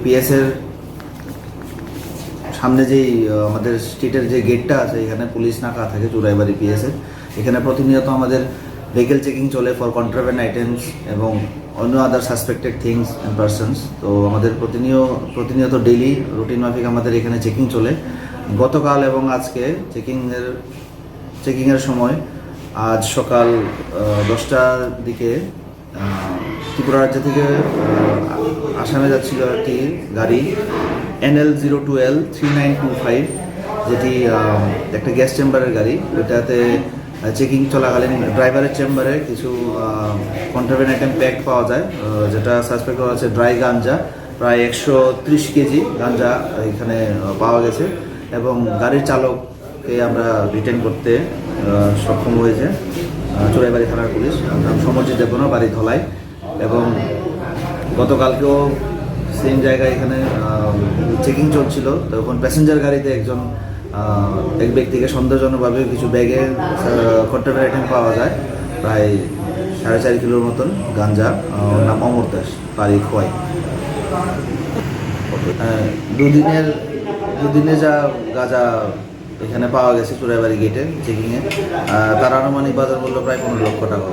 পিএসের সামনে যেই আমাদের স্ট্রিটের যে গেটটা আছে এখানে পুলিশ নাকা থাকে চুরাইবাড়ি পিএসের। এখানে প্রতিনিয়ত আমাদের ভেহিকেল চেকিং চলে ফর কন্ট্রাব্যান্ড আইটেমস এবং অন্য আদার সাসপেক্টেড থিংস অ্যান্ড পারসনস। তো আমাদের প্রতিনিয়ত ডেইলি রুটিন মাফিক আমাদের এখানে চেকিং চলে। গতকাল এবং আজকে চেকিংয়ের সময় আজ সকাল 10টার দিকে ত্রিপুরা রাজ্য থেকে আসামে যাচ্ছিল একটি গাড়ি NL02L3925, যেটি একটা গ্যাস চেম্বারের গাড়ি। ওইটাতে চেকিং চলাকালীন ড্রাইভারের চেম্বারে কিছু কন্ট্রাব্যান্ড আইটেম প্যাক পাওয়া যায়, যেটা সাসপেক্ট করা হচ্ছে ড্রাই গাঞ্জা। প্রায় 130 কেজি গাঞ্জা এখানে পাওয়া গেছে এবং গাড়ির চালককে আমরা রিটেন করতে সক্ষম হয়েছে চুরাইবাড়ি থানার পুলিশ, নাম সমরজিৎ দেবগণ, বাড়ি ধলাই। এবং গতকালকেও সেম জায়গায় এখানে চেকিং চলছিল, তখন প্যাসেঞ্জার গাড়িতে এক ব্যক্তিকে সন্দেহজনকভাবে কিছু ব্যাগে কন্ট্রাব্যান্ড আইটেম পাওয়া যায়, প্রায় 4.5 কিলোর মতন গাঞ্জা। নাম অমর দাস, বাড়ি খোয়াই। দুদিনে যা গাঁজা এখানে পাওয়া গেছে চুরাইবাড়ি গেটে চেকিংয়ে, তার আনুমানিক বাজার মূল্য প্রায় 15 লক্ষ টাকা।